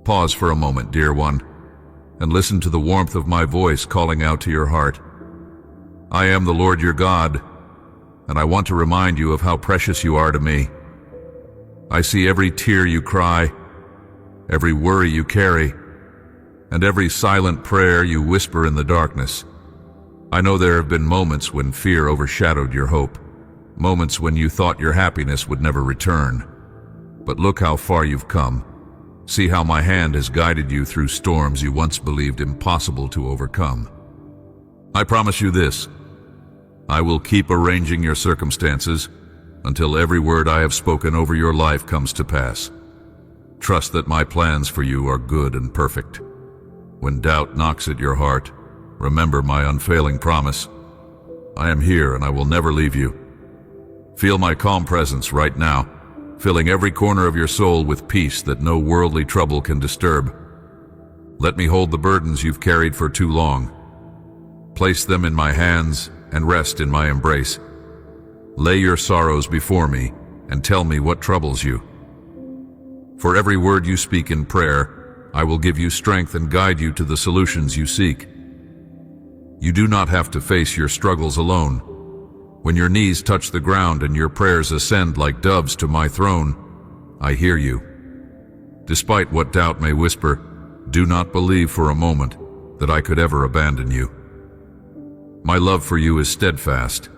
Pause for a moment, dear one, and listen to the warmth of my voice calling out to your heart. I am the Lord your God, and I want to remind you of how precious you are to me. I see every tear you cry, every worry you carry, and every silent prayer you whisper in the darkness. I know there have been moments when fear overshadowed your hope, moments when you thought your happiness would never return. But look how far you've come. See how my hand has guided you through storms you once believed impossible to overcome. I promise you this: I will keep arranging your circumstances until every word I have spoken over your life comes to pass. Trust that my plans for you are good and perfect. When doubt knocks at your heart, remember my unfailing promise. I am here and I will never leave you. Feel my calm presence right now, filling every corner of your soul with peace that no worldly trouble can disturb. Let me hold the burdens you've carried for too long. Place them in my hands and rest in my embrace. Lay your sorrows before me and tell me what troubles you. For every word you speak in prayer, I will give you strength and guide you to the solutions you seek. You do not have to face your struggles alone. When your knees touch the ground and your prayers ascend like doves to my throne, I hear you. Despite what doubt may whisper, do not believe for a moment that I could ever abandon you. My love for you is steadfast.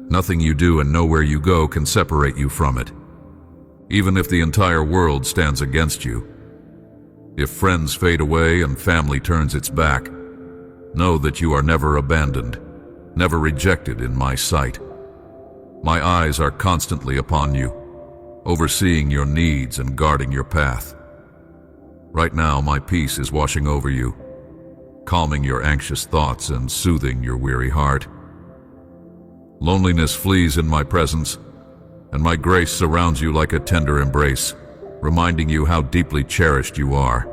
Nothing you do and nowhere you go can separate you from it, even if the entire world stands against you. If friends fade away and family turns its back, know that you are never abandoned, never rejected in my sight. My eyes are constantly upon you, overseeing your needs and guarding your path. Right now, my peace is washing over you, calming your anxious thoughts and soothing your weary heart. Loneliness flees in my presence, and my grace surrounds you like a tender embrace, reminding you how deeply cherished you are.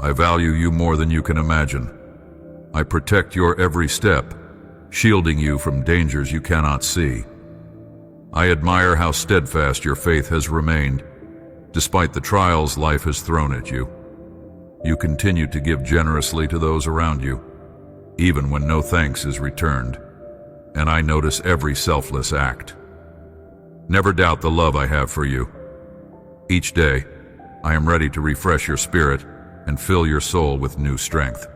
I value you more than you can imagine. I protect your every step, shielding you from dangers you cannot see. I admire how steadfast your faith has remained, despite the trials life has thrown at you. You continue to give generously to those around you, even when no thanks is returned, and I notice every selfless act. Never doubt the love I have for you. Each day, I am ready to refresh your spirit and fill your soul with new strength.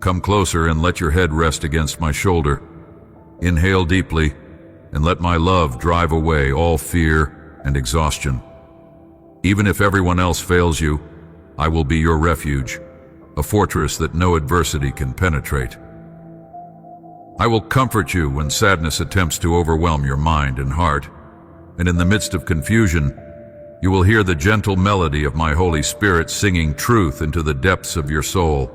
Come closer and let your head rest against my shoulder. Inhale deeply and let my love drive away all fear and exhaustion. Even if everyone else fails you, I will be your refuge, a fortress that no adversity can penetrate. I will comfort you when sadness attempts to overwhelm your mind and heart, and in the midst of confusion, you will hear the gentle melody of my Holy Spirit singing truth into the depths of your soul.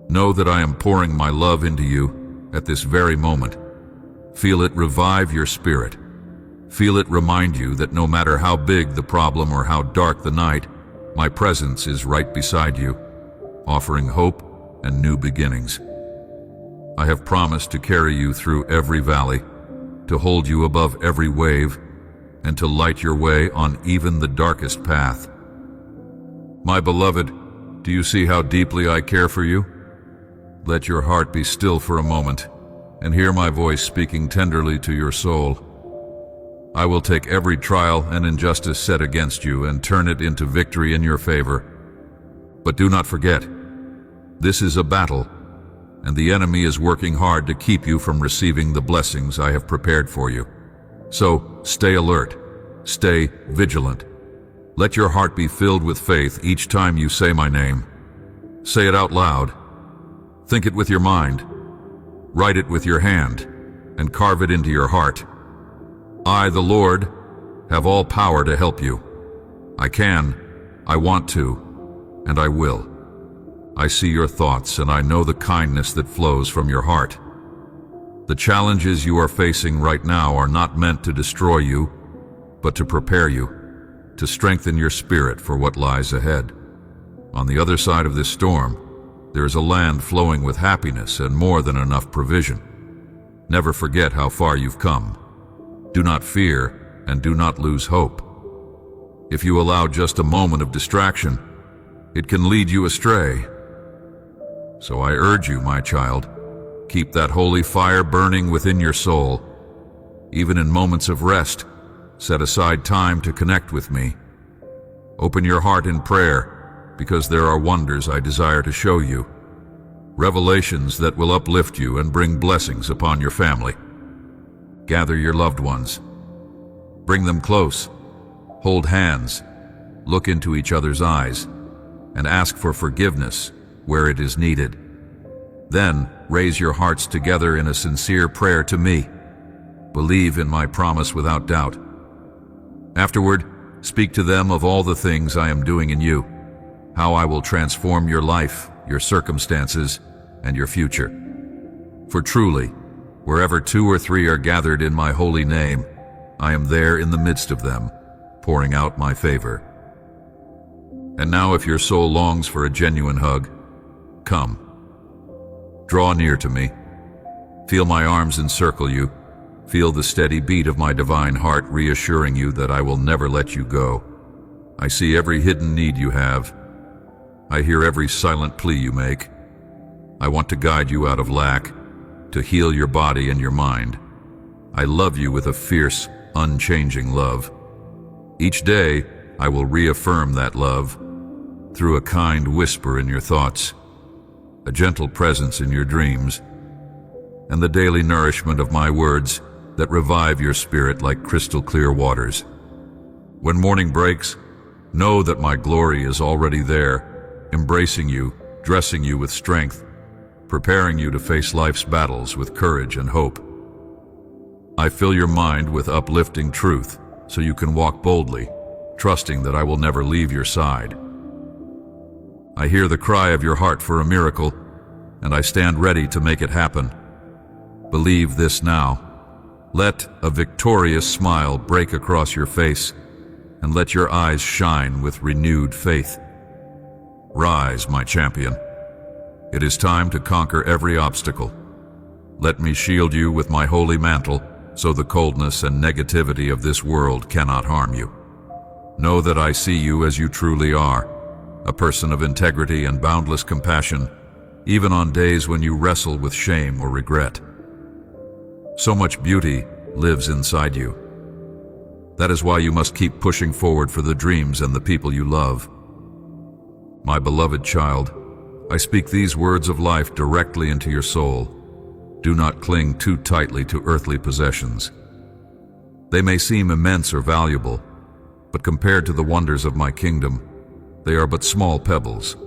Know that I am pouring my love into you at this very moment. Feel it revive your spirit. Feel it remind you that no matter how big the problem or how dark the night, my presence is right beside you, offering hope and new beginnings. I have promised to carry you through every valley, to hold you above every wave, and to light your way on even the darkest path. My beloved, do you see how deeply I care for you? Let your heart be still for a moment and hear my voice speaking tenderly to your soul. I will take every trial and injustice set against you and turn it into victory in your favor. But do not forget, this is a battle, and the enemy is working hard to keep you from receiving the blessings I have prepared for you. So stay alert, stay vigilant. Let your heart be filled with faith each time you say my name. Say it out loud. Think it with your mind. Write it with your hand, and carve it into your heart. I, the Lord, have all power to help you. I can, I want to, and I will. I see your thoughts, and I know the kindness that flows from your heart. The challenges you are facing right now are not meant to destroy you, but to prepare you, to strengthen your spirit for what lies ahead. On the other side of this storm, there is a land flowing with happiness and more than enough provision. Never forget how far you've come. Do not fear and do not lose hope. If you allow just a moment of distraction, it can lead you astray. So I urge you, my child, keep that holy fire burning within your soul. Even in moments of rest, set aside time to connect with me. Open your heart in prayer, because there are wonders I desire to show you. Revelations that will uplift you and bring blessings upon your family. Gather your loved ones. Bring them close. Hold hands. Look into each other's eyes, and ask for forgiveness where it is needed. Then raise your hearts together in a sincere prayer to me. Believe in my promise without doubt. Afterward, speak to them of all the things I am doing in you, how I will transform your life, your circumstances, and your future. For truly, wherever 2 or 3 are gathered in my holy name, I am there in the midst of them, pouring out my favor. And now if your soul longs for a genuine hug, come. Draw near to me. Feel my arms encircle you. Feel the steady beat of my divine heart reassuring you that I will never let you go. I see every hidden need you have. I hear every silent plea you make. I want to guide you out of lack, to heal your body and your mind. I love you with a fierce, unchanging love. Each day, I will reaffirm that love through a kind whisper in your thoughts, a gentle presence in your dreams, and the daily nourishment of my words that revive your spirit like crystal clear waters. When morning breaks, know that my glory is already there, embracing you, dressing you with strength, preparing you to face life's battles with courage and hope. I fill your mind with uplifting truth so you can walk boldly, trusting that I will never leave your side. I hear the cry of your heart for a miracle, and I stand ready to make it happen. Believe this now. Let a victorious smile break across your face, and let your eyes shine with renewed faith. Rise, my champion. It is time to conquer every obstacle. Let me shield you with my holy mantle, so the coldness and negativity of this world cannot harm you. Know that I see you as you truly are, a person of integrity and boundless compassion, even on days when you wrestle with shame or regret. So much beauty lives inside you. That is why you must keep pushing forward for the dreams and the people you love. My beloved child, I speak these words of life directly into your soul. Do not cling too tightly to earthly possessions. They may seem immense or valuable, but compared to the wonders of my kingdom, they are but small pebbles.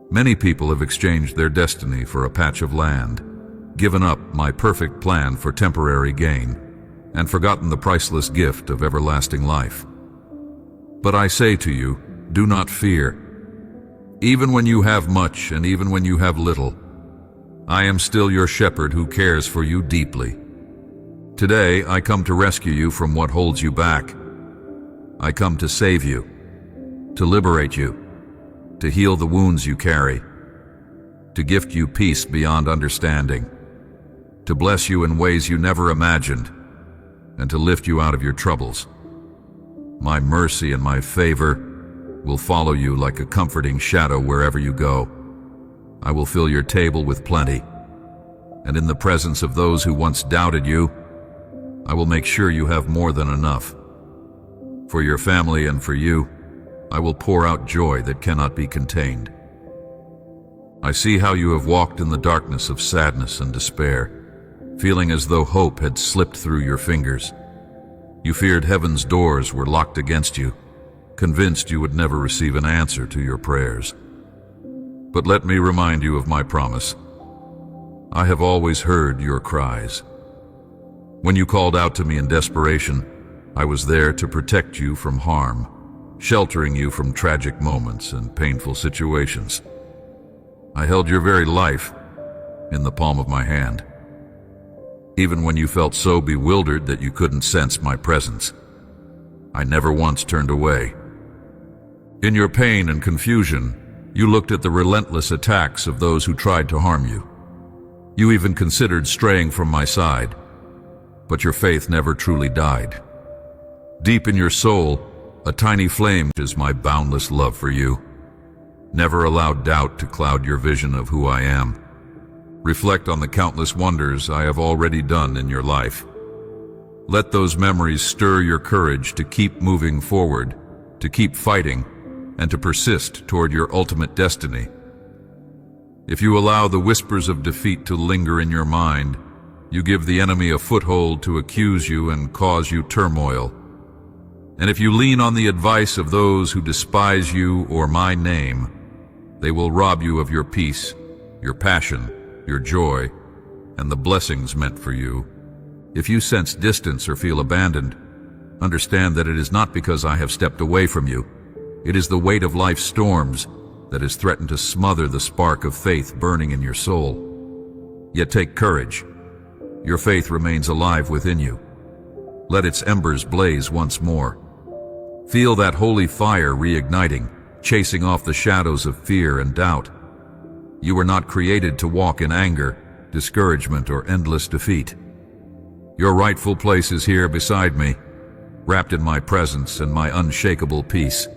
Many people have exchanged their destiny for a patch of land, given up my perfect plan for temporary gain, and forgotten the priceless gift of everlasting life. But I say to you, do not fear. Even when you have much and even when you have little, I am still your shepherd who cares for you deeply. Today, I come to rescue you from what holds you back. I come to save you, to liberate you, to heal the wounds you carry, to gift you peace beyond understanding, to bless you in ways you never imagined, and to lift you out of your troubles. My mercy and my favor will follow you like a comforting shadow wherever you go. I will fill your table with plenty, and in the presence of those who once doubted you, I will make sure you have more than enough. For your family and for you, I will pour out joy that cannot be contained. I see how you have walked in the darkness of sadness and despair, feeling as though hope had slipped through your fingers. You feared heaven's doors were locked against you, convinced you would never receive an answer to your prayers. But let me remind you of my promise. I have always heard your cries. When you called out to me in desperation, I was there to protect you from harm, sheltering you from tragic moments and painful situations. I held your very life in the palm of my hand, even when you felt so bewildered that you couldn't sense my presence. I never once turned away. In your pain and confusion, you looked at the relentless attacks of those who tried to harm you. You even considered straying from my side, but your faith never truly died. Deep in your soul, A tiny flame is my boundless love for you. Never allow doubt to cloud your vision of who I am. Reflect on the countless wonders I have already done in your life. Let those memories stir your courage to keep moving forward, to keep fighting, and to persist toward your ultimate destiny. If you allow the whispers of defeat to linger in your mind, you give the enemy a foothold to accuse you and cause you turmoil. And if you lean on the advice of those who despise you or my name, they will rob you of your peace, your passion, your joy, and the blessings meant for you. If you sense distance or feel abandoned, understand that it is not because I have stepped away from you. It is the weight of life's storms that has threatened to smother the spark of faith burning in your soul. Yet take courage. Your faith remains alive within you. Let its embers blaze once more. Feel that holy fire reigniting, chasing off the shadows of fear and doubt. You were not created to walk in anger, discouragement, or endless defeat. Your rightful place is here beside me, wrapped in my presence and my unshakable peace.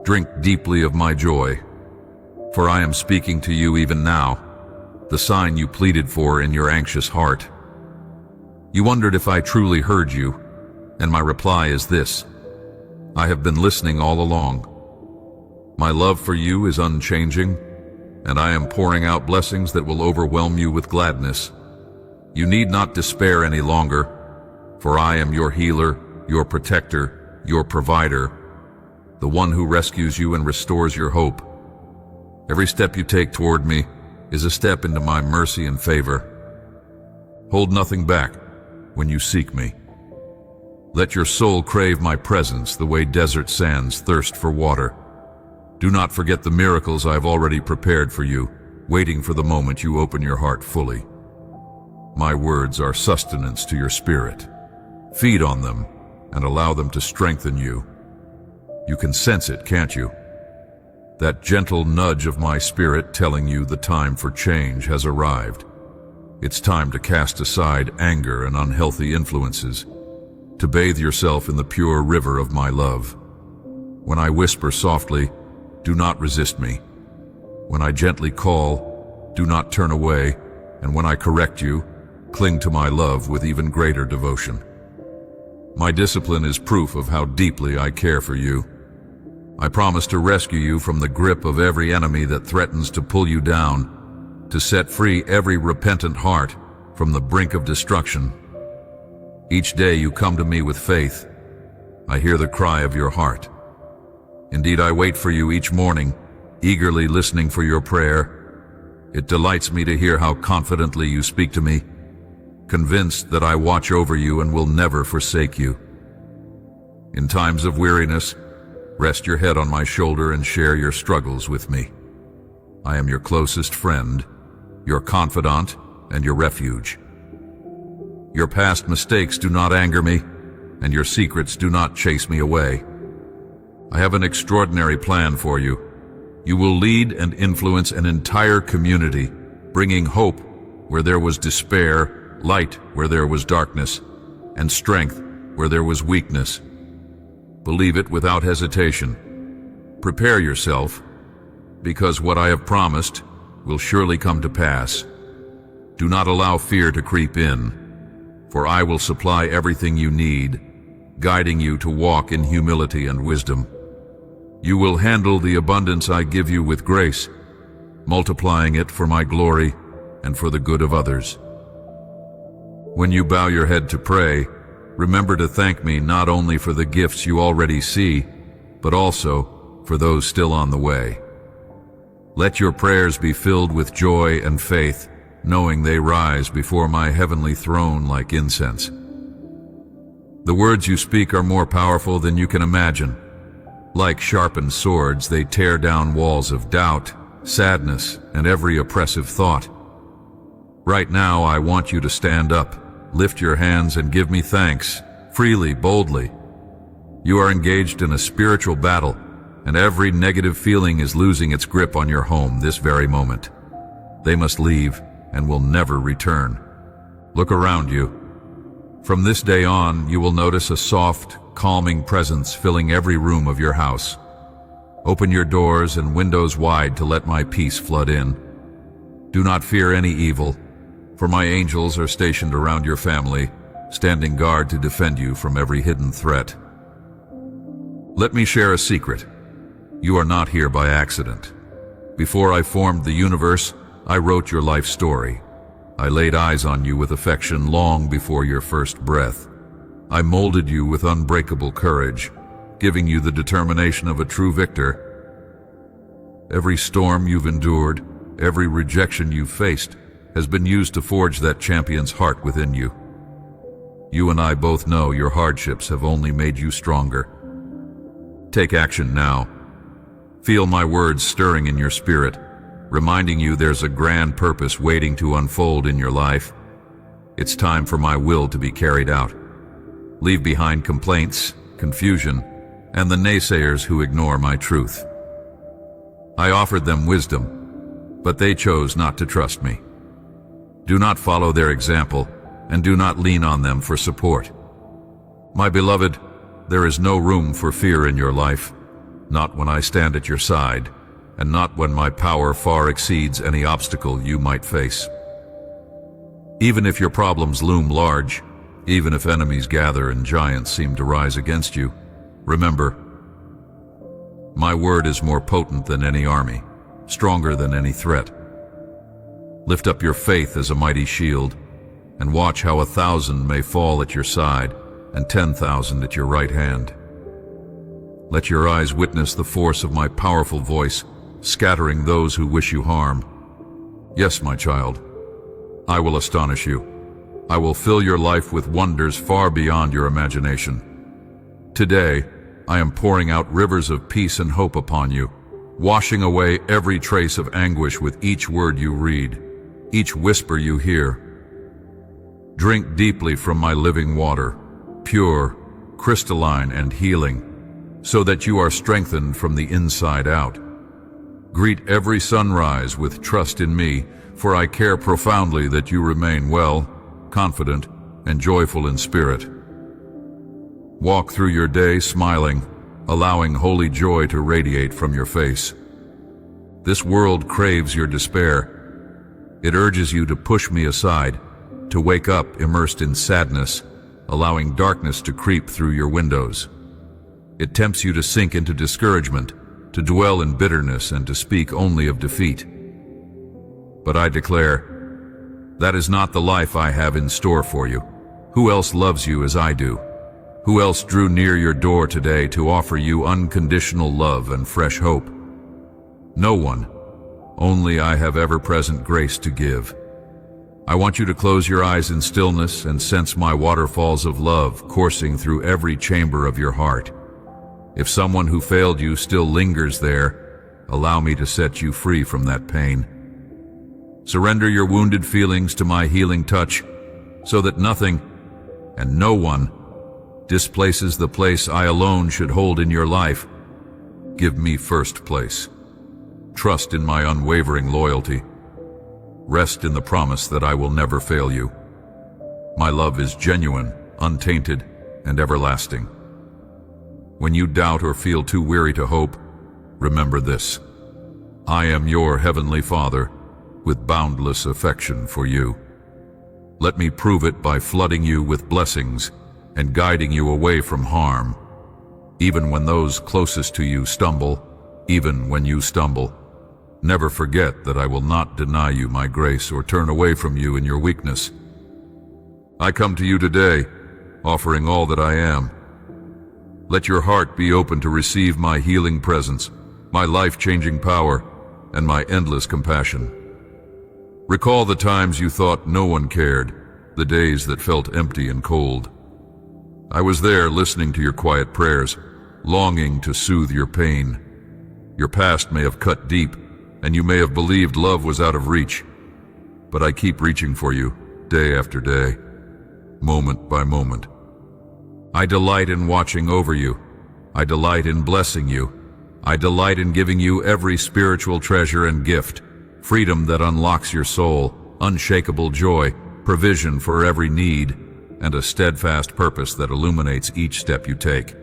Drink deeply of my joy, for I am speaking to you even now, the sign you pleaded for in your anxious heart. You wondered if I truly heard you, and my reply is this: I have been listening all along. My love for you is unchanging, and I am pouring out blessings that will overwhelm you with gladness. You need not despair any longer, for I am your healer, your protector, your provider, the one who rescues you and restores your hope. Every step you take toward me is a step into my mercy and favor. Hold nothing back when you seek me. Let your soul crave my presence the way desert sands thirst for water. Do not forget the miracles I have already prepared for you, waiting for the moment you open your heart fully. My words are sustenance to your spirit. Feed on them and allow them to strengthen you. You can sense it, can't you? That gentle nudge of my spirit telling you the time for change has arrived. It's time to cast aside anger and unhealthy influences, to bathe yourself in the pure river of my love. When I whisper softly, do not resist me. When I gently call, do not turn away. And when I correct you, cling to my love with even greater devotion. My discipline is proof of how deeply I care for you. I promise to rescue you from the grip of every enemy that threatens to pull you down, to set free every repentant heart from the brink of destruction. Each day you come to me with faith. I hear the cry of your heart. Indeed, I wait for you each morning, eagerly listening for your prayer. It delights me to hear how confidently you speak to me, convinced that I watch over you and will never forsake you. In times of weariness, rest your head on my shoulder and share your struggles with me. I am your closest friend, your confidant, and your refuge. Your past mistakes do not anger me, and your secrets do not chase me away. I have an extraordinary plan for you. You will lead and influence an entire community, bringing hope where there was despair, light where there was darkness, and strength where there was weakness. Believe it without hesitation. Prepare yourself, because what I have promised will surely come to pass. Do not allow fear to creep in, for I will supply everything you need, guiding you to walk in humility and wisdom. You will handle the abundance I give you with grace, multiplying it for my glory and for the good of others. When you bow your head to pray, remember to thank me not only for the gifts you already see, but also for those still on the way. Let your prayers be filled with joy and faith, knowing they rise before my heavenly throne like incense. The words you speak are more powerful than you can imagine. Like sharpened swords, they tear down walls of doubt, sadness, and every oppressive thought. Right now, I want you to stand up, lift your hands, and give me thanks, freely, boldly. You are engaged in a spiritual battle, and every negative feeling is losing its grip on your home this very moment. They must leave and will never return. Look around you. From this day on, you will notice a soft, calming presence filling every room of your house. Open your doors and windows wide to let my peace flood in. Do not fear any evil, for my angels are stationed around your family, standing guard to defend you from every hidden threat. Let me share a secret. You are not here by accident. Before I formed the universe, I wrote your life story. I laid eyes on you with affection long before your first breath. I molded you with unbreakable courage, giving you the determination of a true victor. Every storm you've endured, every rejection you've faced, has been used to forge that champion's heart within you. You and I both know your hardships have only made you stronger. Take action now. Feel my words stirring in your spirit, reminding you there's a grand purpose waiting to unfold in your life. It's time for my will to be carried out. Leave behind complaints, confusion, and the naysayers who ignore my truth. I offered them wisdom, but they chose not to trust me. Do not follow their example, and do not lean on them for support. My beloved, there is no room for fear in your life, not when I stand at your side, and not when my power far exceeds any obstacle you might face. Even if your problems loom large, even if enemies gather and giants seem to rise against you, remember, my word is more potent than any army, stronger than any threat. Lift up your faith as a mighty shield, and watch how 1,000 may fall at your side and 10,000 at your right hand. Let your eyes witness the force of my powerful voice, scattering those who wish you harm. Yes, my child, I will astonish you. I will fill your life with wonders far beyond your imagination. Today, I am pouring out rivers of peace and hope upon you, washing away every trace of anguish with each word you read, each whisper you hear. Drink deeply from my living water, pure, crystalline, and healing, so that you are strengthened from the inside out. Greet every sunrise with trust in me, for I care profoundly that you remain well, confident, and joyful in spirit. Walk through your day smiling, allowing holy joy to radiate from your face. This world craves your despair. It urges you to push me aside, to wake up immersed in sadness, allowing darkness to creep through your windows. It tempts you to sink into discouragement, to dwell in bitterness, and to speak only of defeat. But I declare, that is not the life I have in store for you. Who else loves you as I do? Who else drew near your door today to offer you unconditional love and fresh hope? No one. Only I have ever-present grace to give. I want you to close your eyes in stillness and sense my waterfalls of love coursing through every chamber of your heart. If someone who failed you still lingers there, allow me to set you free from that pain. Surrender your wounded feelings to my healing touch, so that nothing and no one displaces the place I alone should hold in your life. Give me first place. Trust in my unwavering loyalty. Rest in the promise that I will never fail you. My love is genuine, untainted, and everlasting. When you doubt or feel too weary to hope, remember this. I am your heavenly Father, with boundless affection for you. Let me prove it by flooding you with blessings and guiding you away from harm. Even when those closest to you stumble, even when you stumble, never forget that I will not deny you my grace or turn away from you in your weakness. I come to you today, offering all that I am. Let your heart be open to receive my healing presence, my life-changing power, and my endless compassion. Recall the times you thought no one cared, the days that felt empty and cold. I was there listening to your quiet prayers, longing to soothe your pain. Your past may have cut deep, and you may have believed love was out of reach. But I keep reaching for you, day after day, moment by moment. I delight in watching over you. I delight in blessing you. I delight in giving you every spiritual treasure and gift, freedom that unlocks your soul, unshakable joy, provision for every need, and a steadfast purpose that illuminates each step you take.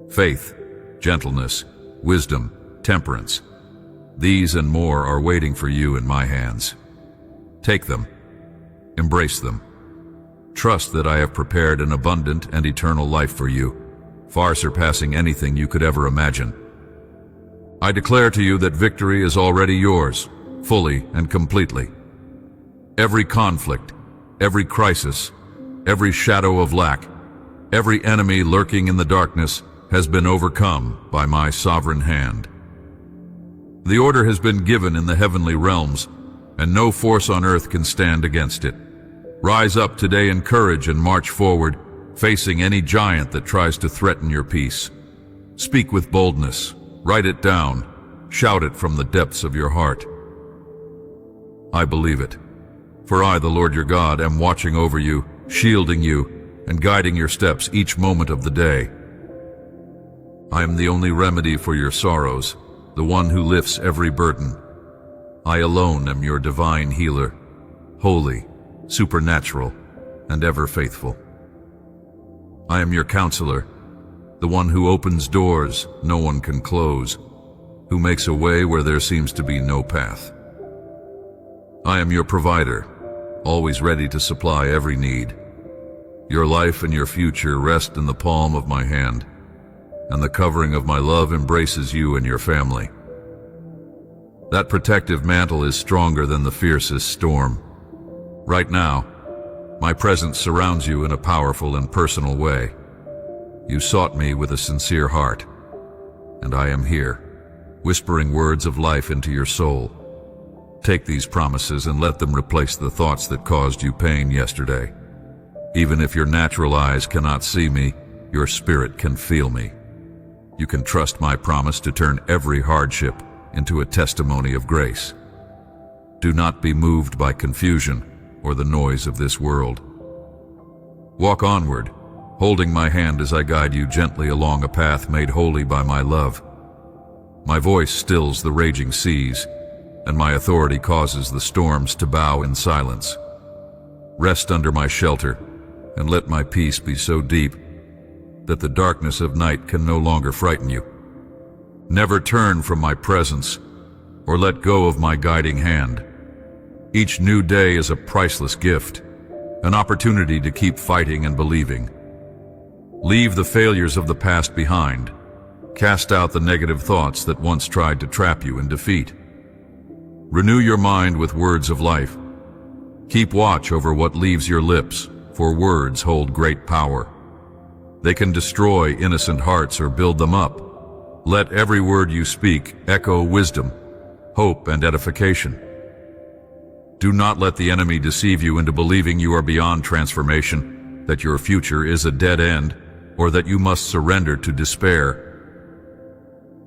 Faith, gentleness, wisdom, temperance. These and more are waiting for you in my hands. Take them. Embrace them. Trust that I have prepared an abundant and eternal life for you, far surpassing anything you could ever imagine. I declare to you that victory is already yours, fully and completely. Every conflict, every crisis, every shadow of lack, every enemy lurking in the darkness has been overcome by my sovereign hand. The order has been given in the heavenly realms, and no force on earth can stand against it. Rise up today in courage and march forward, facing any giant that tries to threaten your peace. Speak with boldness, write it down, shout it from the depths of your heart. I believe it, for I, the Lord your God, am watching over you, shielding you, and guiding your steps each moment of the day. I am the only remedy for your sorrows, the one who lifts every burden. I alone am your divine healer, holy, supernatural, and ever faithful. I am your counselor, the one who opens doors no one can close, who makes a way where there seems to be no path. I am your provider, always ready to supply every need. Your life and your future rest in the palm of my hand, and the covering of my love embraces you and your family. That protective mantle is stronger than the fiercest storm. Right now, my presence surrounds you in a powerful and personal way. You sought me with a sincere heart, and I am here, whispering words of life into your soul. Take these promises and let them replace the thoughts that caused you pain yesterday. Even if your natural eyes cannot see me, your spirit can feel me. You can trust my promise to turn every hardship into a testimony of grace. Do not be moved by confusion or the noise of this world. Walk onward, holding my hand as I guide you gently along a path made holy by my love. My voice stills the raging seas, and my authority causes the storms to bow in silence. Rest under my shelter, and let my peace be so deep that the darkness of night can no longer frighten you. Never turn from my presence, or let go of my guiding hand. Each new day is a priceless gift, an opportunity to keep fighting and believing. Leave the failures of the past behind. Cast out the negative thoughts that once tried to trap you in defeat. Renew your mind with words of life. Keep watch over what leaves your lips, for words hold great power. They can destroy innocent hearts or build them up. Let every word you speak echo wisdom, hope, and edification. Do not let the enemy deceive you into believing you are beyond transformation, that your future is a dead end, or that you must surrender to despair.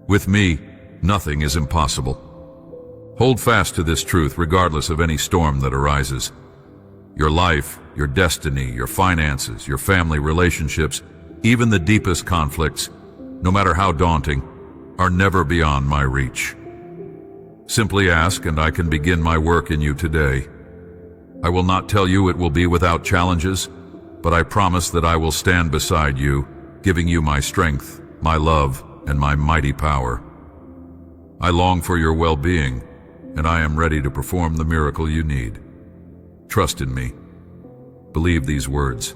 With me, nothing is impossible. Hold fast to this truth regardless of any storm that arises. Your life, your destiny, your finances, your family relationships, even the deepest conflicts, no matter how daunting, are never beyond my reach. Simply ask, and I can begin my work in you today. I will not tell you it will be without challenges, but I promise that I will stand beside you, giving you my strength, my love, and my mighty power. I long for your well-being, and I am ready to perform the miracle you need. Trust in me. Believe these words.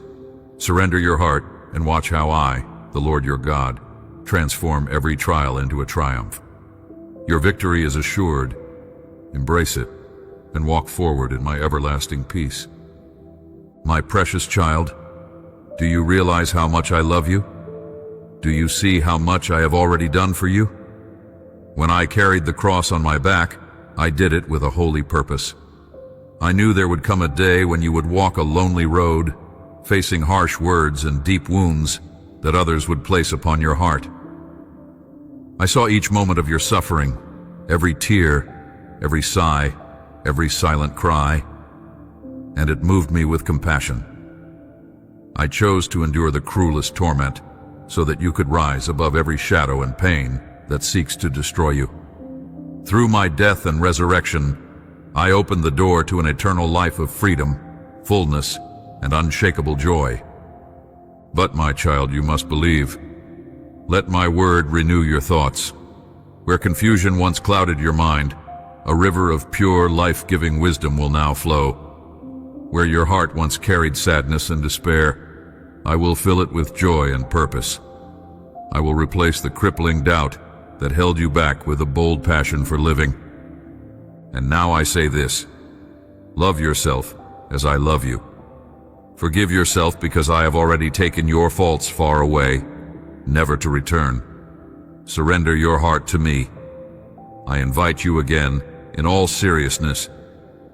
Surrender your heart and watch how I, the Lord your God, transform every trial into a triumph. Your victory is assured. Embrace it and walk forward in my everlasting peace. My precious child, do you realize how much I love you? Do you see how much I have already done for you? When I carried the cross on my back, I did it with a holy purpose. I knew there would come a day when you would walk a lonely road, facing harsh words and deep wounds that others would place upon your heart. I saw each moment of your suffering, every tear, every sigh, every silent cry, and it moved me with compassion. I chose to endure the cruelest torment so that you could rise above every shadow and pain that seeks to destroy you. Through my death and resurrection, I opened the door to an eternal life of freedom, fullness, and unshakable joy. But, my child, you must believe. Let my word renew your thoughts. Where confusion once clouded your mind, a river of pure, life-giving wisdom will now flow. Where your heart once carried sadness and despair, I will fill it with joy and purpose. I will replace the crippling doubt that held you back with a bold passion for living. And now I say this: love yourself as I love you. Forgive yourself because I have already taken your faults far away, never to return. Surrender your heart to me. I invite you again, in all seriousness,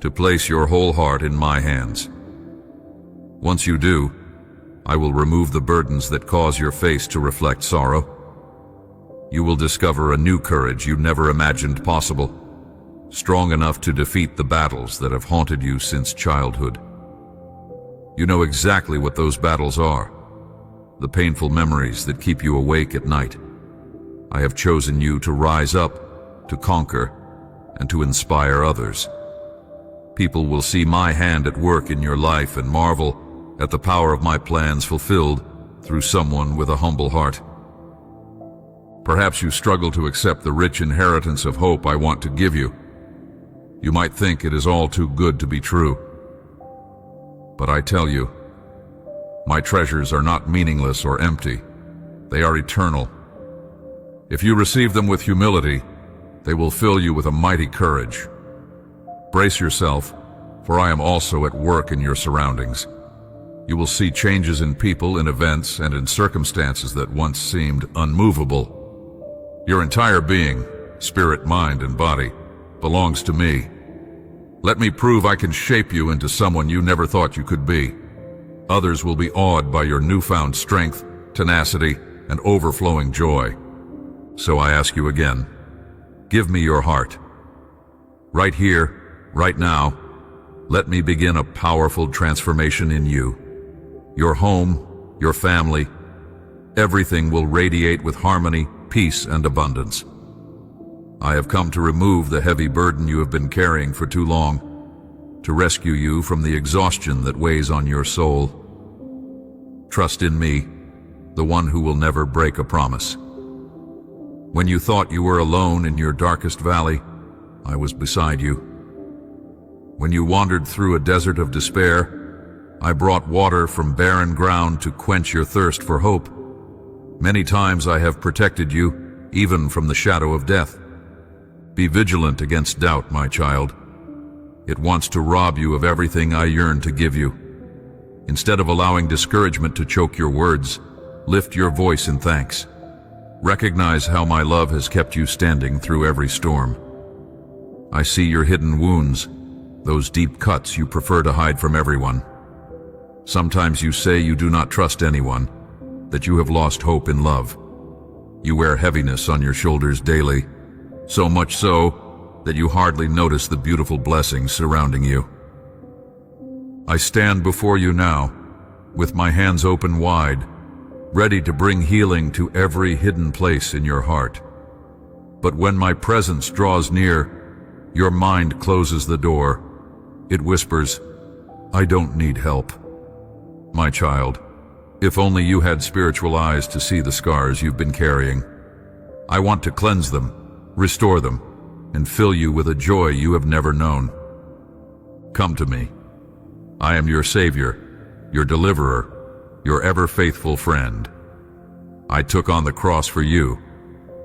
to place your whole heart in my hands. Once you do, I will remove the burdens that cause your face to reflect sorrow. You will discover a new courage you never imagined possible, strong enough to defeat the battles that have haunted you since childhood. You know exactly what those battles are, the painful memories that keep you awake at night. I have chosen you to rise up, to conquer, and to inspire others. People will see my hand at work in your life and marvel at the power of my plans fulfilled through someone with a humble heart. Perhaps you struggle to accept the rich inheritance of hope I want to give you. You might think it is all too good to be true. But I tell you, my treasures are not meaningless or empty. They are eternal. If you receive them with humility, they will fill you with a mighty courage. Brace yourself, for I am also at work in your surroundings. You will see changes in people, in events, and in circumstances that once seemed unmovable. Your entire being, spirit, mind, and body, belongs to me. Let me prove I can shape you into someone you never thought you could be. Others will be awed by your newfound strength, tenacity, and overflowing joy. So I ask you again, give me your heart. Right here, right now, let me begin a powerful transformation in you. Your home, your family, everything will radiate with harmony, peace, and abundance. I have come to remove the heavy burden you have been carrying for too long, to rescue you from the exhaustion that weighs on your soul. Trust in me, the one who will never break a promise. When you thought you were alone in your darkest valley, I was beside you. When you wandered through a desert of despair, I brought water from barren ground to quench your thirst for hope. Many times I have protected you, even from the shadow of death. Be vigilant against doubt, my child. It wants to rob you of everything I yearn to give you. Instead of allowing discouragement to choke your words, lift your voice in thanks. Recognize how my love has kept you standing through every storm. I see your hidden wounds, those deep cuts you prefer to hide from everyone. Sometimes you say you do not trust anyone, that you have lost hope in love. You wear heaviness on your shoulders daily, so much so that you hardly notice the beautiful blessings surrounding you. I stand before you now, with my hands open wide, ready to bring healing to every hidden place in your heart. But when my presence draws near, your mind closes the door. It whispers, I don't need help. My child, if only you had spiritual eyes to see the scars you've been carrying. I want to cleanse them, restore them, and fill you with a joy you have never known. Come to me. I am your Savior, your Deliverer, your ever-faithful friend. I took on the cross for you,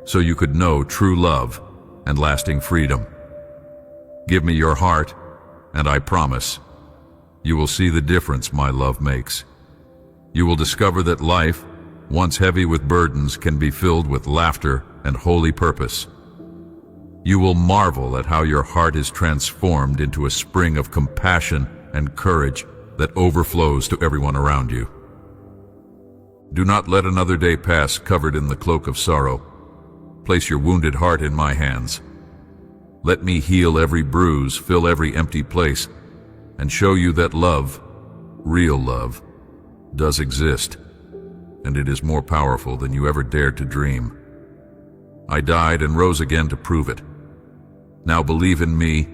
so you could know true love and lasting freedom. Give me your heart, and I promise, you will see the difference my love makes. You will discover that life, once heavy with burdens, can be filled with laughter and holy purpose. You will marvel at how your heart is transformed into a spring of compassion and courage that overflows to everyone around you. Do not let another day pass covered in the cloak of sorrow. Place your wounded heart in my hands. Let me heal every bruise, fill every empty place, and show you that love, real love, does exist, and it is more powerful than you ever dared to dream. I died and rose again to prove it. Now believe in me,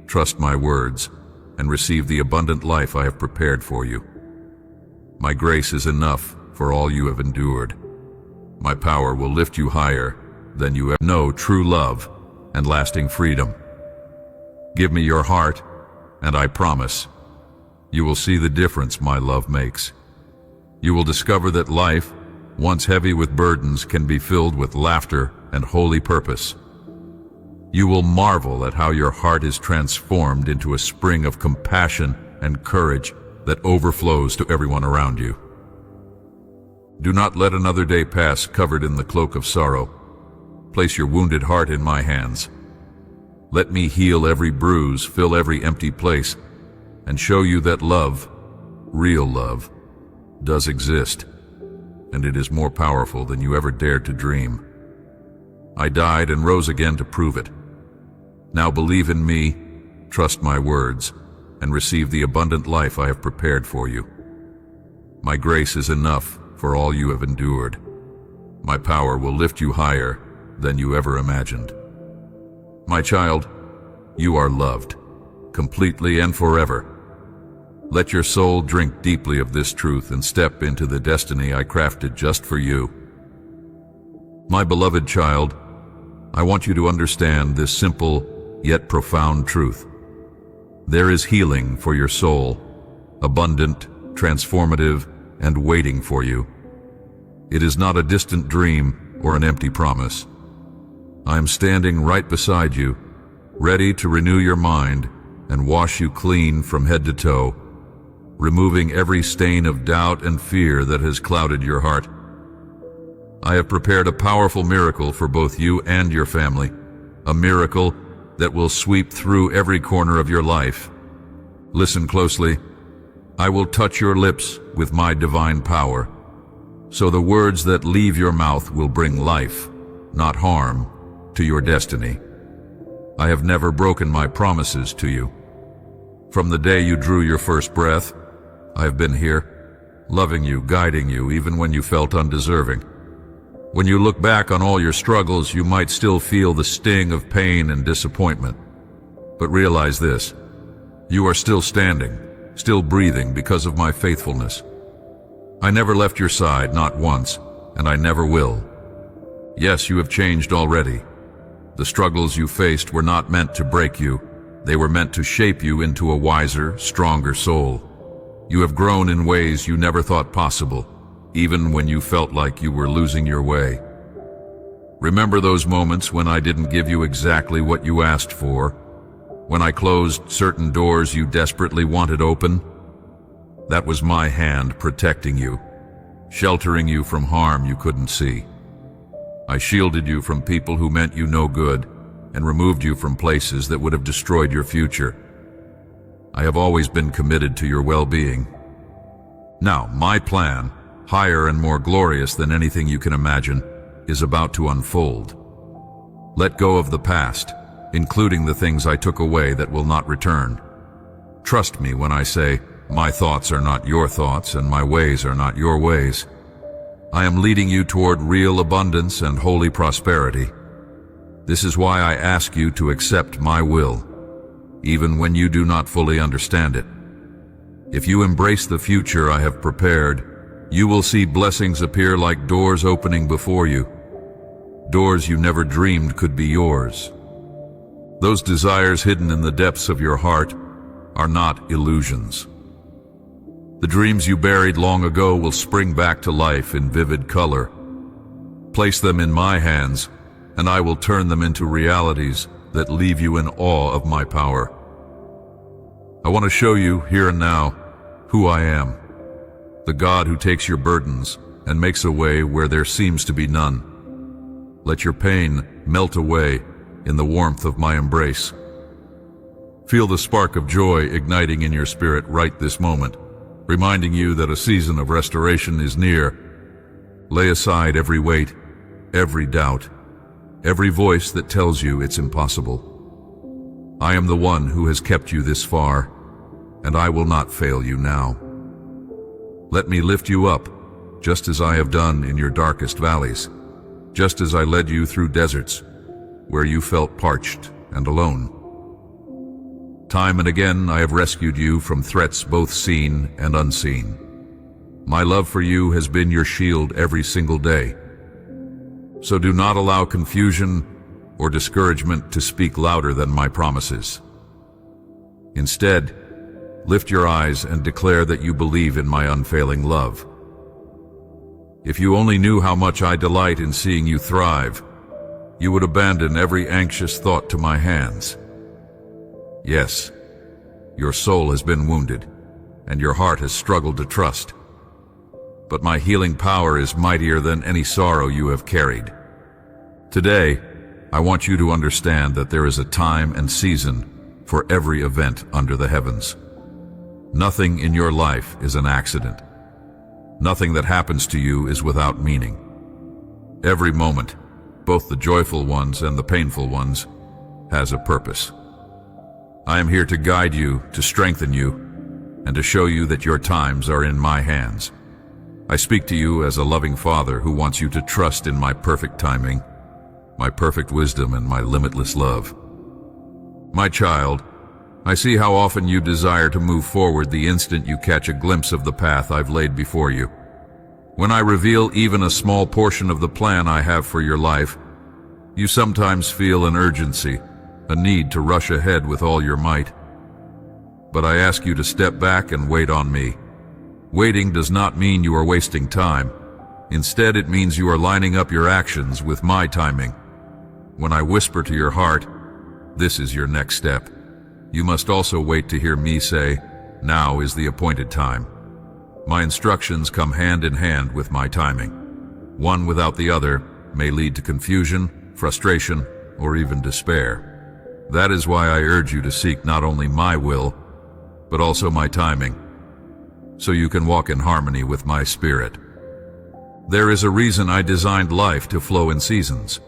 trust my words, and receive the abundant life I have prepared for you. My grace is enough for all you have endured. My power will lift you higher than you ever know true love and lasting freedom. Give me your heart, and I promise you will see the difference my love makes. You will discover that life, once heavy with burdens, can be filled with laughter and holy purpose. You will marvel at how your heart is transformed into a spring of compassion and courage that overflows to everyone around you. Do not let another day pass covered in the cloak of sorrow. Place your wounded heart in my hands. Let me heal every bruise, fill every empty place, and show you that love, real love, does exist, and it is more powerful than you ever dared to dream. I died and rose again to prove it. Now believe in me, trust my words, and receive the abundant life I have prepared for you. My grace is enough for all you have endured. My power will lift you higher than you ever imagined. My child, you are loved, completely and forever. Let your soul drink deeply of this truth and step into the destiny I crafted just for you. My beloved child, I want you to understand this simple yet profound truth. There is healing for your soul, abundant, transformative, and waiting for you. It is not a distant dream or an empty promise. I am standing right beside you, ready to renew your mind and wash you clean from head to toe, removing every stain of doubt and fear that has clouded your heart. I have prepared a powerful miracle for both you and your family, a miracle that will sweep through every corner of your life. Listen closely. I will touch your lips with my divine power, so the words that leave your mouth will bring life, not harm, to your destiny. I have never broken my promises to you. From the day you drew your first breath, I have been here, loving you, guiding you, even when you felt undeserving. When you look back on all your struggles, you might still feel the sting of pain and disappointment. But realize this: you are still standing, still breathing because of my faithfulness. I never left your side, not once, and I never will. Yes, you have changed already. The struggles you faced were not meant to break you. They were meant to shape you into a wiser, stronger soul. You have grown in ways you never thought possible, even when you felt like you were losing your way. Remember those moments when I didn't give you exactly what you asked for, when I closed certain doors you desperately wanted open? That was my hand protecting you, sheltering you from harm you couldn't see. I shielded you from people who meant you no good and removed you from places that would have destroyed your future. I have always been committed to your well-being. Now, my plan, higher and more glorious than anything you can imagine, is about to unfold. Let go of the past, including the things I took away that will not return. Trust me when I say, my thoughts are not your thoughts and my ways are not your ways. I am leading you toward real abundance and holy prosperity. This is why I ask you to accept my will, even when you do not fully understand it. If you embrace the future I have prepared, you will see blessings appear like doors opening before you, doors you never dreamed could be yours. Those desires hidden in the depths of your heart are not illusions. The dreams you buried long ago will spring back to life in vivid color. Place them in my hands, and I will turn them into realities that leave you in awe of my power. I want to show you, here and now, who I am, the God who takes your burdens and makes a way where there seems to be none. Let your pain melt away in the warmth of my embrace. Feel the spark of joy igniting in your spirit right this moment, reminding you that a season of restoration is near. Lay aside every weight, every doubt, every voice that tells you it's impossible. I am the one who has kept you this far, and I will not fail you now. Let me lift you up, just as I have done in your darkest valleys, just as I led you through deserts where you felt parched and alone. Time and again I have rescued you from threats both seen and unseen. My love for you has been your shield every single day. So do not allow confusion or discouragement to speak louder than my promises. Instead, lift your eyes and declare that you believe in my unfailing love. If you only knew how much I delight in seeing you thrive, you would abandon every anxious thought to my hands. Yes, your soul has been wounded, and your heart has struggled to trust. But my healing power is mightier than any sorrow you have carried. Today, I want you to understand that there is a time and season for every event under the heavens. Nothing in your life is an accident. Nothing that happens to you is without meaning. Every moment, both the joyful ones and the painful ones, has a purpose. I am here to guide you, to strengthen you, and to show you that your times are in my hands. I speak to you as a loving father who wants you to trust in my perfect timing, my perfect wisdom, and my limitless love. My child, I see how often you desire to move forward the instant you catch a glimpse of the path I've laid before you. When I reveal even a small portion of the plan I have for your life, you sometimes feel an urgency, a need to rush ahead with all your might. But I ask you to step back and wait on me. Waiting does not mean you are wasting time. Instead, it means you are lining up your actions with my timing. When I whisper to your heart, "This is your next step," you must also wait to hear me say, "Now is the appointed time." My instructions come hand in hand with my timing. One without the other may lead to confusion, frustration, or even despair. That is why I urge you to seek not only my will, but also my timing, so you can walk in harmony with my spirit. There is a reason I designed life to flow in seasons.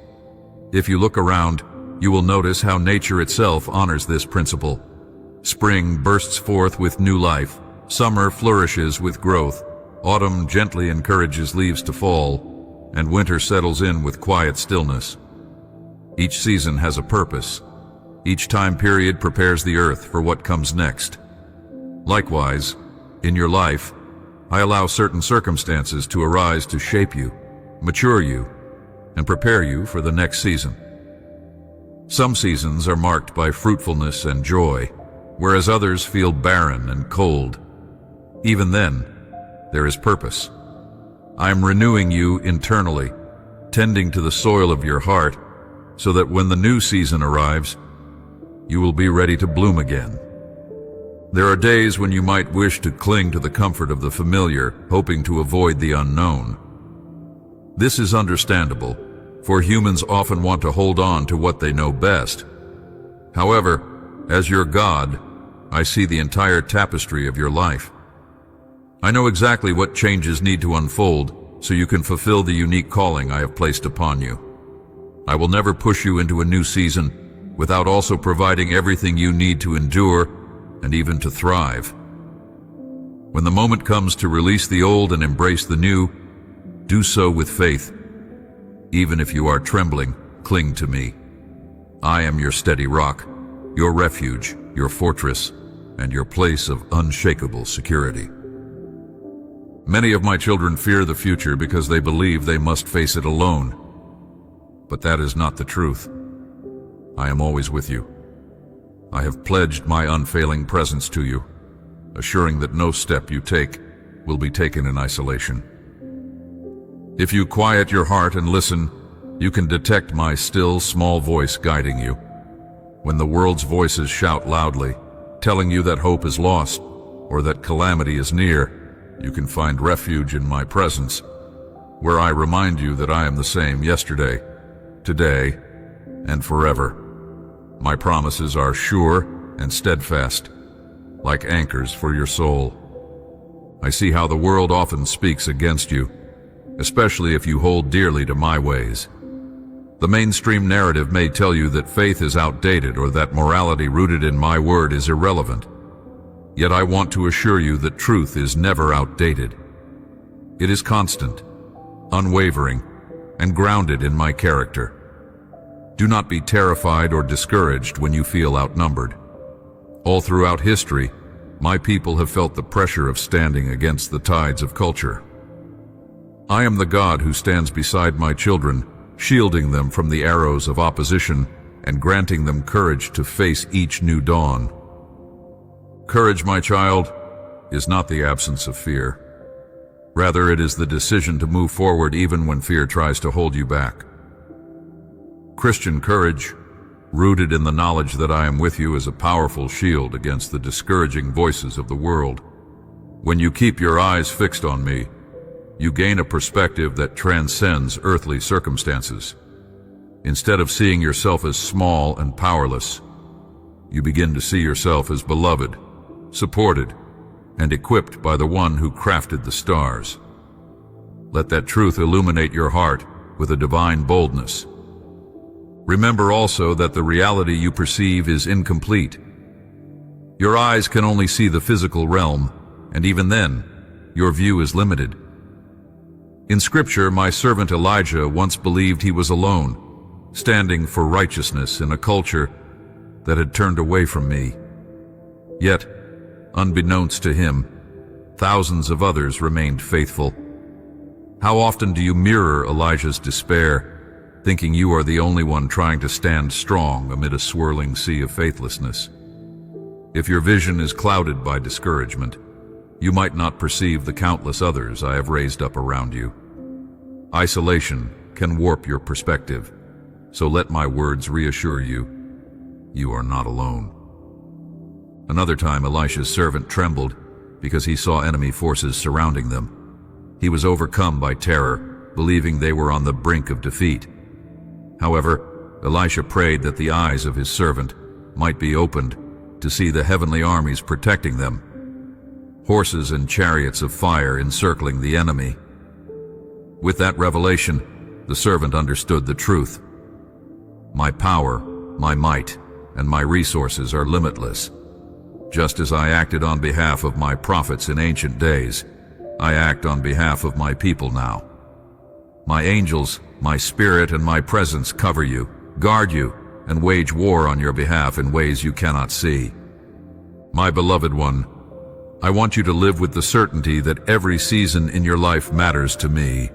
If you look around, you will notice how nature itself honors this principle. Spring bursts forth with new life, summer flourishes with growth, autumn gently encourages leaves to fall, and winter settles in with quiet stillness. Each season has a purpose. Each time period prepares the earth for what comes next. Likewise, in your life, I allow certain circumstances to arise to shape you, mature you, and prepare you for the next season. Some seasons are marked by fruitfulness and joy, whereas others feel barren and cold. Even then, there is purpose. I am renewing you internally, tending to the soil of your heart, so that when the new season arrives, you will be ready to bloom again. There are days when you might wish to cling to the comfort of the familiar, hoping to avoid the unknown. This is understandable, for humans often want to hold on to what they know best. However, as your God, I see the entire tapestry of your life. I know exactly what changes need to unfold so you can fulfill the unique calling I have placed upon you. I will never push you into a new season without also providing everything you need to endure and even to thrive. When the moment comes to release the old and embrace the new, do so with faith. Even if you are trembling, cling to me. I am your steady rock, your refuge, your fortress, and your place of unshakable security. Many of my children fear the future because they believe they must face it alone. But that is not the truth. I am always with you. I have pledged my unfailing presence to you, assuring that no step you take will be taken in isolation. If you quiet your heart and listen, you can detect my still, small voice guiding you. When the world's voices shout loudly, telling you that hope is lost or that calamity is near, you can find refuge in my presence, where I remind you that I am the same yesterday, today, and forever. My promises are sure and steadfast, like anchors for your soul. I see how the world often speaks against you, especially if you hold dearly to my ways. The mainstream narrative may tell you that faith is outdated or that morality rooted in my word is irrelevant. Yet I want to assure you that truth is never outdated. It is constant, unwavering, and grounded in my character. Do not be terrified or discouraged when you feel outnumbered. All throughout history, my people have felt the pressure of standing against the tides of culture. I am the God who stands beside my children, shielding them from the arrows of opposition and granting them courage to face each new dawn. Courage, my child, is not the absence of fear. Rather, it is the decision to move forward even when fear tries to hold you back. Christian courage, rooted in the knowledge that I am with you, is a powerful shield against the discouraging voices of the world. When you keep your eyes fixed on me, you gain a perspective that transcends earthly circumstances. Instead of seeing yourself as small and powerless, you begin to see yourself as beloved, supported, and equipped by the one who crafted the stars. Let that truth illuminate your heart with a divine boldness. Remember also that the reality you perceive is incomplete. Your eyes can only see the physical realm, and even then, your view is limited. In Scripture, my servant Elijah once believed he was alone, standing for righteousness in a culture that had turned away from me. Yet, unbeknownst to him, thousands of others remained faithful. How often do you mirror Elijah's despair, thinking you are the only one trying to stand strong amid a swirling sea of faithlessness? If your vision is clouded by discouragement, you might not perceive the countless others I have raised up around you. Isolation can warp your perspective, so let my words reassure you, you are not alone. Another time, Elisha's servant trembled because he saw enemy forces surrounding them. He was overcome by terror, believing they were on the brink of defeat. However, Elisha prayed that the eyes of his servant might be opened to see the heavenly armies protecting them, horses and chariots of fire encircling the enemy. With that revelation, the servant understood the truth. My power, my might, and my resources are limitless. Just as I acted on behalf of my prophets in ancient days, I act on behalf of my people now. My angels, my spirit, and my presence cover you, guard you, and wage war on your behalf in ways you cannot see. My beloved one, I want you to live with the certainty that every season in your life matters to me.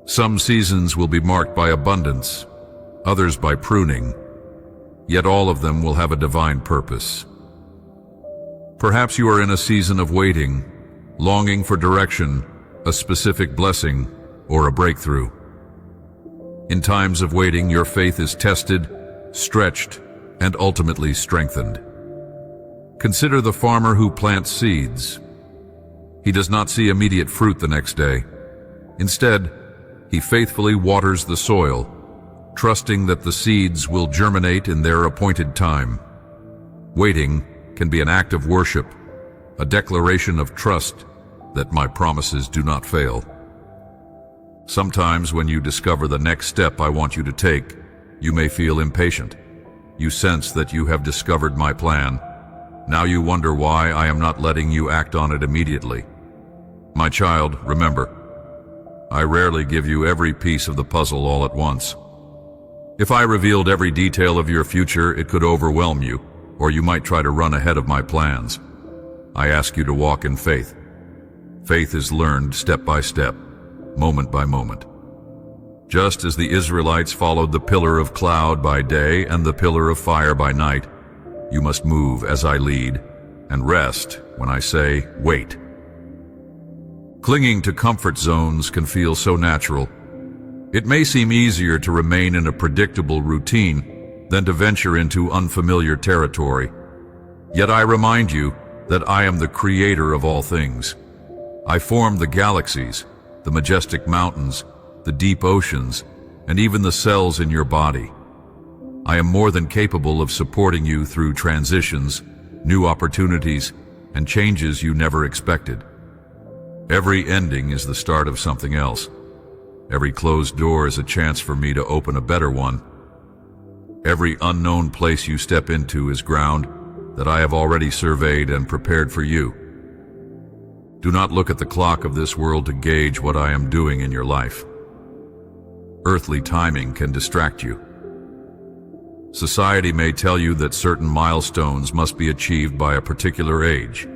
Some seasons will be marked by abundance, others by pruning, yet all of them will have a divine purpose. Perhaps you are in a season of waiting, longing for direction, a specific blessing, or a breakthrough. In times of waiting, your faith is tested, stretched, and ultimately strengthened. Consider the farmer who plants seeds. He does not see immediate fruit the next day. Instead, he faithfully waters the soil, trusting that the seeds will germinate in their appointed time. Waiting can be an act of worship, a declaration of trust that my promises do not fail. Sometimes when you discover the next step I want you to take, you may feel impatient. You sense that you have discovered my plan. Now you wonder why I am not letting you act on it immediately. My child, remember, I rarely give you every piece of the puzzle all at once. If I revealed every detail of your future, it could overwhelm you, or you might try to run ahead of my plans. I ask you to walk in faith. Faith is learned step by step, moment by moment. Just as the Israelites followed the pillar of cloud by day and the pillar of fire by night, you must move as I lead and rest when I say, wait. Clinging to comfort zones can feel so natural. It may seem easier to remain in a predictable routine than to venture into unfamiliar territory. Yet I remind you that I am the creator of all things. I formed the galaxies, the majestic mountains, the deep oceans, and even the cells in your body. I am more than capable of supporting you through transitions, new opportunities, and changes you never expected. Every ending is the start of something else. Every closed door is a chance for me to open a better one. Every unknown place you step into is ground that I have already surveyed and prepared for you. Do not look at the clock of this world to gauge what I am doing in your life. Earthly timing can distract you. Society may tell you that certain milestones must be achieved by a particular age,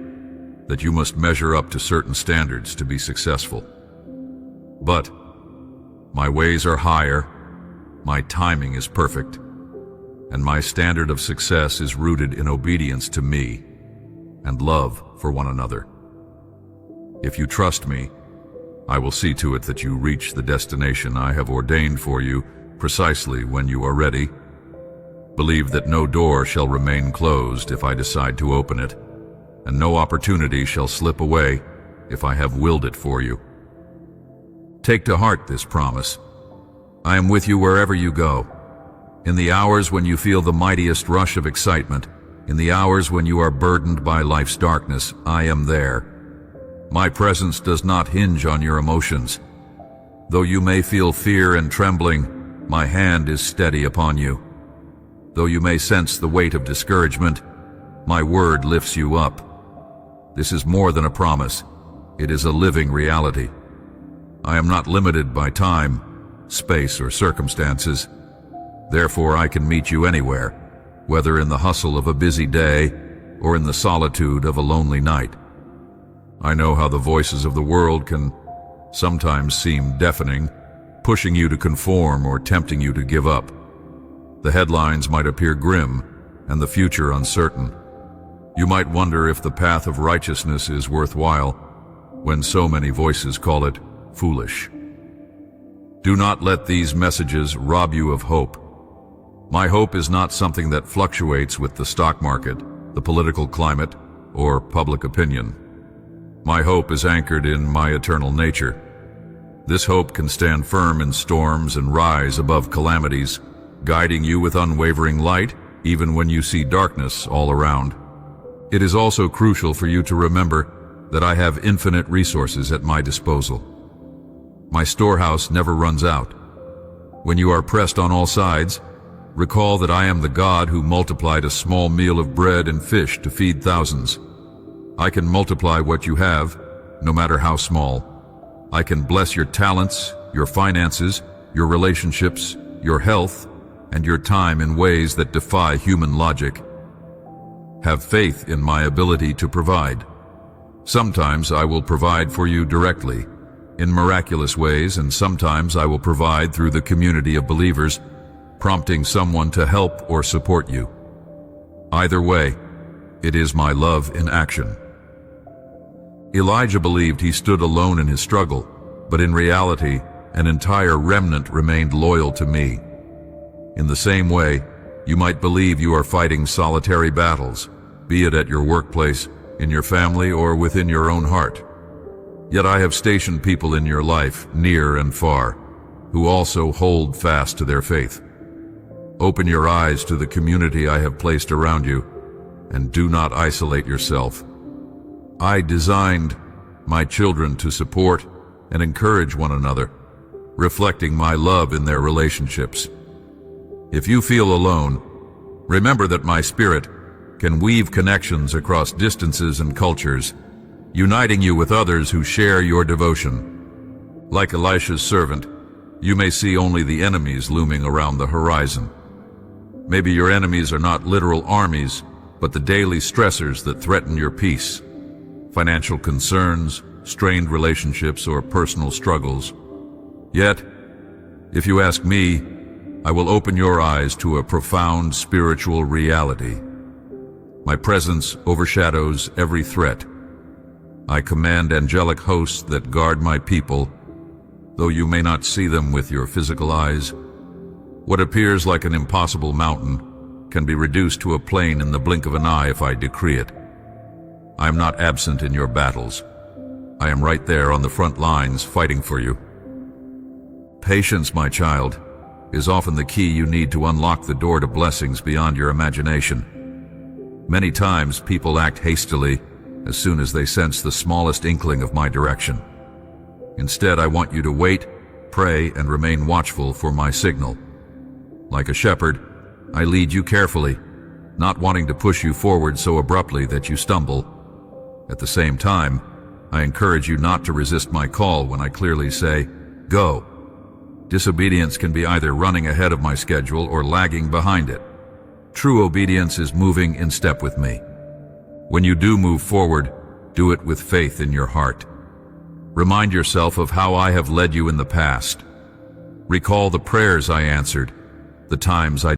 that you must measure up to certain standards to be successful. But my ways are higher, my timing is perfect, and my standard of success is rooted in obedience to me and love for one another. If you trust me, I will see to it that you reach the destination I have ordained for you precisely when you are ready. Believe that no door shall remain closed if I decide to open it, and no opportunity shall slip away if I have willed it for you. Take to heart this promise. I am with you wherever you go. In the hours when you feel the mightiest rush of excitement, in the hours when you are burdened by life's darkness, I am there. My presence does not hinge on your emotions. Though you may feel fear and trembling, my hand is steady upon you. Though you may sense the weight of discouragement, my word lifts you up. This is more than a promise. It is a living reality. I am not limited by time, space, or circumstances. Therefore, I can meet you anywhere, whether in the hustle of a busy day or in the solitude of a lonely night. I know how the voices of the world can sometimes seem deafening, pushing you to conform or tempting you to give up. The headlines might appear grim and the future uncertain. You might wonder if the path of righteousness is worthwhile when so many voices call it foolish. Do not let these messages rob you of hope. My hope is not something that fluctuates with the stock market, the political climate, or public opinion. My hope is anchored in my eternal nature. This hope can stand firm in storms and rise above calamities, guiding you with unwavering light even when you see darkness all around. It is also crucial for you to remember that I have infinite resources at my disposal. My storehouse never runs out. When you are pressed on all sides, recall that I am the God who multiplied a small meal of bread and fish to feed thousands. I can multiply what you have, no matter how small. I can bless your talents, your finances, your relationships, your health, and your time in ways that defy human logic. Have faith in my ability to provide. Sometimes I will provide for you directly, in miraculous ways, and sometimes I will provide through the community of believers, prompting someone to help or support you. Either way, it is my love in action. Elijah believed he stood alone in his struggle, but in reality, an entire remnant remained loyal to me. In the same way, you might believe you are fighting solitary battles, be it at your workplace, in your family, or within your own heart. Yet I have stationed people in your life, near and far, who also hold fast to their faith. Open your eyes to the community I have placed around you, and do not isolate yourself. I designed my children to support and encourage one another, reflecting my love in their relationships. If you feel alone, remember that my spirit can weave connections across distances and cultures, uniting you with others who share your devotion. Like Elisha's servant, you may see only the enemies looming around the horizon. Maybe your enemies are not literal armies, but the daily stressors that threaten your peace. Financial concerns, strained relationships, or personal struggles. Yet, if you ask me, I will open your eyes to a profound spiritual reality. My presence overshadows every threat. I command angelic hosts that guard my people, though you may not see them with your physical eyes. What appears like an impossible mountain can be reduced to a plain in the blink of an eye if I decree it. I am not absent in your battles. I am right there on the front lines fighting for you. Patience, my child, is often the key you need to unlock the door to blessings beyond your imagination. Many times people act hastily as soon as they sense the smallest inkling of my direction. Instead, I want you to wait, pray, and remain watchful for my signal. Like a shepherd, I lead you carefully, not wanting to push you forward so abruptly that you stumble. At the same time, I encourage you not to resist my call when I clearly say, "Go." Disobedience can be either running ahead of my schedule or lagging behind it. True obedience is moving in step with me. When you do move forward, do it with faith in your heart. Remind yourself of how I have led you in the past. Recall the prayers I answered, the times I